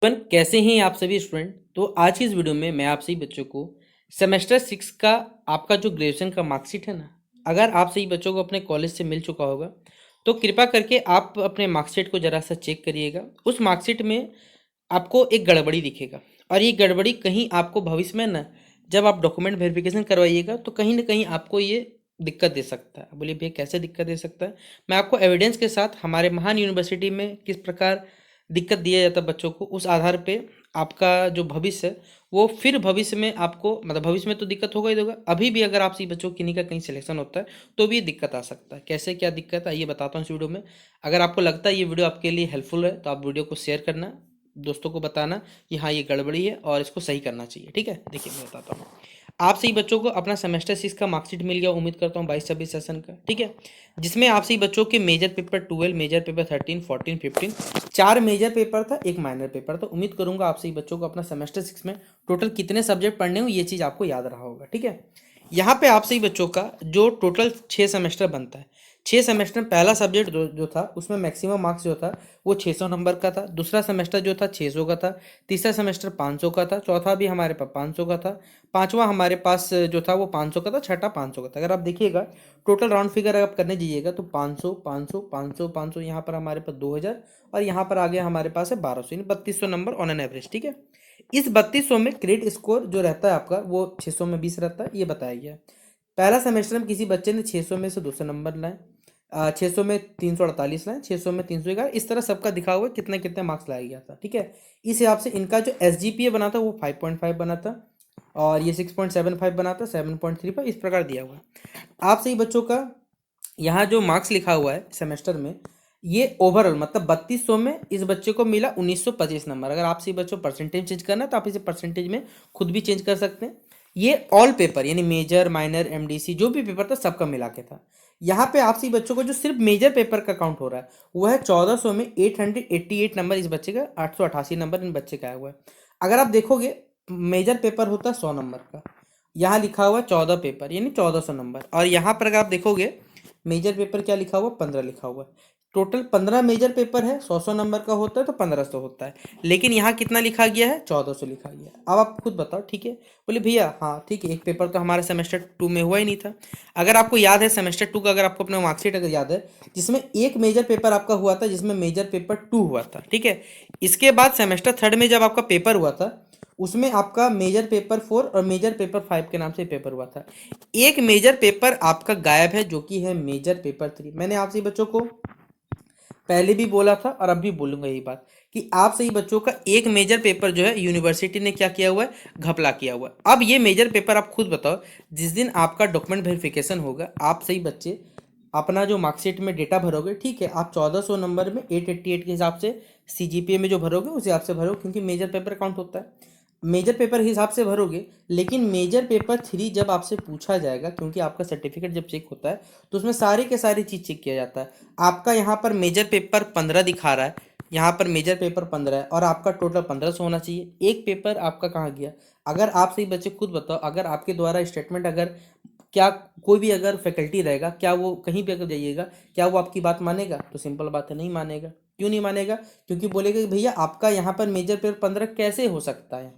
कैसे हैं आप सभी स्टूडेंट। तो आज की इस वीडियो में मैं आप सभी बच्चों को सेमेस्टर 6 का आपका जो ग्रेजुएशन का मार्कशीट है ना, अगर आप सभी बच्चों को अपने कॉलेज से मिल चुका होगा तो कृपया करके आप अपने मार्कशीट को ज़रा सा चेक करिएगा। उस मार्कशीट में आपको एक गड़बड़ी दिखेगा और ये गड़बड़ी कहीं आपको भविष्य में ना, जब आप डॉक्यूमेंट वेरिफिकेशन करवाइएगा तो कहीं ना कहीं आपको ये दिक्कत दे सकता है। बोलिए भैया कैसे दिक्कत दे सकता है? मैं आपको एविडेंस के साथ हमारे महान यूनिवर्सिटी में किस प्रकार दिक्कत दिया जाता है बच्चों को, उस आधार पे आपका जो भविष्य है वो फिर भविष्य में आपको मतलब भविष्य में तो दिक्कत होगा ही होगा, अभी भी अगर आपसी बच्चों की किन्हीं का कहीं सिलेक्शन होता है तो भी दिक्कत आ सकता है। कैसे क्या दिक्कत है ये बताता हूँ इस वीडियो में। अगर आपको लगता है ये वीडियो आपके लिए हेल्पफुल है तो आप वीडियो को शेयर करना, दोस्तों को बताना कि हाँ ये गड़बड़ी है और इसको सही करना चाहिए। ठीक है, देखिए मैं बताता हूँ। आप सही बच्चों को अपना सेमेस्टर 6 का मार्कशीट मिल गया, उम्मीद करता हूँ 22-26 सेशन का। ठीक है, जिसमें आप सही बच्चों के major paper 12, major paper 13, 14, 15 4 major paper था, एक माइनर पेपर था। उम्मीद करूंगा आप सही बच्चों को अपना सेमेस्टर 6 में टोटल कितने सब्जेक्ट पढ़ने हो ये चीज़ आपको याद रहा होगा। ठीक है, यहाँ पे आप सही बच्चों का जो टोटल 6 सेमेस्टर बनता है, 6 सेमेस्टर में पहला सब्जेक्ट जो था उसमें मैक्सिमम मार्क्स जो था वो 600 नंबर का था। दूसरा सेमेस्टर जो था 600 का था। तीसरा सेमेस्टर 500 का था। चौथा भी हमारे पास 500 का था। पांचवा हमारे पास जो था वो 500 का था। छठा 500 का था। अगर आप देखिएगा टोटल राउंड फिगर आप करने जाइएगा तो 500 500 500 500, यहाँ पर हमारे पास 2000 और यहाँ पर आ गया हमारे पास है 1200, यानी 3200 नंबर ऑन एन एवरेज। ठीक है, इस 3200 में क्रेडिट स्कोर जो रहता है आपका वो 600 में 20 रहता है, ये बताया गया है। पहला सेमेस्टर में किसी बच्चे ने 600 में से 200 नंबर लाए, 600 में 348 लाए, 600 में 311, इस तरह सबका दिखा हुआ है कितने कितने मार्क्स लाया गया था। ठीक है, इस हिसाब से इनका जो SGPA बना था वो 5.5 बना था और ये 6.75 बना था, 7.35 इस प्रकार दिया हुआ है। आप सही बच्चों का यहाँ जो मार्क्स लिखा हुआ है सेमेस्टर में, ये ओवरऑल मतलब 3200 में इस बच्चे को मिला 1925 नंबर। अगर आप सही बच्चों परसेंटेज चेंज करना है तो आप इसे परसेंटेज में खुद भी चेंज कर सकते हैं। ये ऑल पेपर यानी मेजर माइनर MDC जो भी पेपर था सबका मिला के था। यहाँ पे आप सही बच्चों को जो सिर्फ मेजर पेपर का काउंट हो रहा है वो है 1400 में 888 नंबर इस बच्चे का, 888 नंबर इन बच्चे का आया हुआ है। अगर आप देखोगे मेजर पेपर होता है 100 नंबर का, यहाँ लिखा हुआ 14 पेपर यानी 1400 नंबर, और यहाँ पर अगर आप देखोगे मेजर पेपर क्या लिखा हुआ 15 लिखा हुआ है। टोटल 15 मेजर पेपर है, 100 नंबर का होता है तो 1500 होता है, लेकिन यहाँ कितना लिखा गया है 1400 लिखा गया है। अब आप खुद बताओ। ठीक है, बोले भैया हाँ ठीक है, एक पेपर तो हमारे सेमेस्टर 2 में हुआ ही नहीं था। अगर आपको याद है सेमेस्टर 2 का, अगर आपको अपना मार्कशीट अगर याद है जिसमें एक मेजर पेपर आपका हुआ था जिसमें मेजर पेपर 2 हुआ था। ठीक है, इसके बाद सेमेस्टर 3 में जब आपका पेपर हुआ था उसमें आपका मेजर पेपर 4 और मेजर पेपर 5 के नाम से पेपर हुआ था। एक मेजर पेपर आपका गायब है जो कि है मेजर पेपर 3। मैंने आपसे बच्चों को पहले भी बोला था और अब भी बोलूंगा यही बात कि आप सही बच्चों का एक मेजर पेपर जो है यूनिवर्सिटी ने क्या किया हुआ है, घपला किया हुआ है। अब ये मेजर पेपर आप खुद बताओ, जिस दिन आपका डॉक्यूमेंट वेरिफिकेशन होगा आप सही बच्चे अपना जो मार्कशीट में डेटा भरोगे, ठीक है, आप 1400 नंबर में 888 के हिसाब से CGPA में जो भरोगे उस हिसाब से भरो, क्योंकि मेजर पेपर काउंट होता है, मेजर पेपर हिसाब से भरोगे। लेकिन मेजर पेपर 3 जब आपसे पूछा जाएगा, क्योंकि आपका सर्टिफिकेट जब चेक होता है तो उसमें सारी के सारी चीज़ चेक किया जाता है। आपका यहाँ पर मेजर पेपर 15 दिखा रहा है, यहाँ पर मेजर पेपर 15 है और आपका टोटल 1500 होना चाहिए। एक पेपर आपका कहाँ गया? अगर आप सही बच्चे खुद बताओ, अगर आपके द्वारा स्टेटमेंट अगर क्या कोई भी अगर फैकल्टी रहेगा, क्या वो कहीं पे अगर जाइएगा क्या वो आपकी बात मानेगा? तो सिंपल बात है, नहीं मानेगा। क्यों नहीं मानेगा? क्योंकि बोलेगा कि भैया आपका यहाँ पर मेजर पेपर 15 कैसे हो सकता है,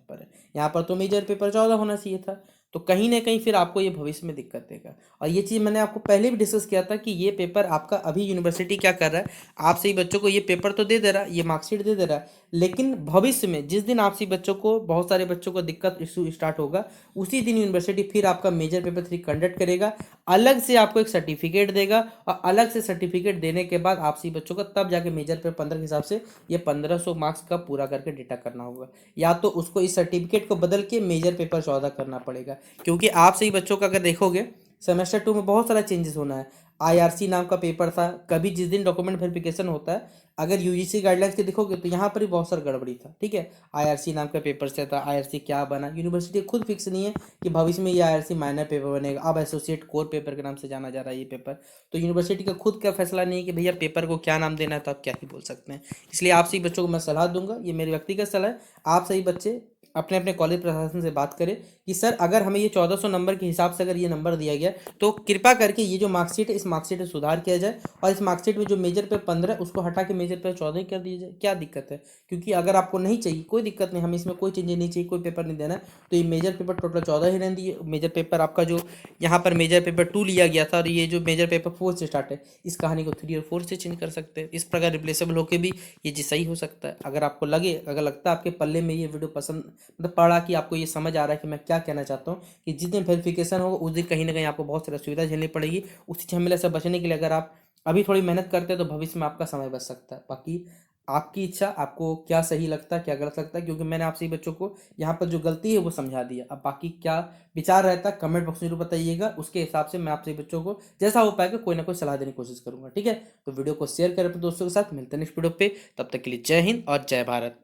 यहाँ पर तो मेजर पेपर 14 होना चाहिए था। तो कहीं ना कहीं फिर आपको ये भविष्य में दिक्कत देगा। और ये चीज़ मैंने आपको पहले भी डिस्कस किया था कि ये पेपर आपका अभी यूनिवर्सिटी क्या कर रहा है, आप सही बच्चों को ये पेपर तो दे दे रहा है, ये मार्कशीट दे दे रहा है, लेकिन भविष्य में जिस दिन आप सही बच्चों को बहुत सारे बच्चों को दिक्कत इशू स्टार्ट होगा उसी दिन यूनिवर्सिटी फिर आपका मेजर पेपर 3 कंडक्ट करेगा, अलग से आपको एक सर्टिफिकेट देगा और अलग से सर्टिफिकेट देने के बाद आप सही बच्चों को तब जाके मेजर पेपर 15 के हिसाब से ये 1500 मार्क्स का पूरा करके डेटा करना होगा, या तो उसको इस सर्टिफिकेट को बदल के मेजर पेपर 14 करना पड़ेगा। क्योंकि आप सही बच्चों का अगर देखोगे सेमेस्टर 2 में बहुत सारा चेंजेस होना है। IRC नाम का पेपर था, कभी जिस दिन डॉक्यूमेंट वेरिफिकेशन होता है अगर UGC गाइडलाइंस के देखोगे तो यहाँ पर भी बहुत सारा गड़बड़ी था। ठीक है, IRC नाम का पेपर से था, IRC क्या बना यूनिवर्सिटी खुद फिक्स नहीं है कि भविष्य में ये IRC माइनर पेपर बनेगा, अब एसोसिएट कोर पेपर के नाम से जाना जा रहा है ये पेपर। तो यूनिवर्सिटी का खुद का फैसला नहीं है कि भैया पेपर को क्या नाम देना है, तो आप क्या ही बोल सकते हैं। इसलिए आप सही बच्चों को मैं सलाह दूंगा, ये मेरी व्यक्तिगत सलाह है, आप सही बच्चे अपने अपने कॉलेज प्रशासन से बात करें कि सर अगर हमें ये 1400 नंबर के हिसाब से अगर ये नंबर दिया गया तो कृपा करके ये जो मार्कशीट है इस मार्कशीट में सुधार किया जाए और इस मार्कशीट में जो मेजर पे 15 उसको हटा के मेजर पेपर 14 ही कर दिया जाए, क्या दिक्कत है? क्योंकि अगर आपको नहीं चाहिए कोई दिक्कत नहीं, हमें इसमें कोई चेंजेस नहीं चाहिए, कोई पेपर नहीं देना है, तो ये मेजर पेपर टोटल 14 ही रहने दिए। मेजर पेपर आपका जो यहाँ पर मेजर पेपर 2 लिया गया था और ये जो मेजर पेपर 4 से स्टार्ट है, इस कहानी को 3 और 4 से चेंज कर सकते हैं। इस प्रकार रिप्लेसेबल होकर भी ये चीज़ सही हो सकता है। अगर आपको लगे, अगर लगता है आपके पल्ले में ये वीडियो पसंद मतलब पढ़ा कि आपको ये समझ आ रहा है कि मैं क्या कहना चाहता हूँ, कि जिस दिन वेरिफिकेशन होगा उस दिन कहीं ना कहीं आपको बहुत सारी असुविधा झेलनी पड़ेगी। उसी झमेले से बचने के लिए अगर आप अभी थोड़ी मेहनत करते हैं तो भविष्य में आपका समय बच सकता है। बाकी आपकी इच्छा, आपको क्या सही लगता है क्या गलत लगता है, क्योंकि मैंने आपसे ही बच्चों को यहाँ पर जो गलती है वो समझा दिया। अब बाकी क्या विचार रहता है कमेंट बॉक्स में जरूर बताइएगा, उसके हिसाब से मैं आपसे बच्चों को जैसा हो पाएगा कोई ना कोई सलाह देने की कोशिश करूंगा। ठीक है, तो वीडियो को शेयर करें अपने दोस्तों के साथ। मिलते हैं नेक्स्ट वीडियो पे, तब तक के लिए जय हिंद और जय भारत।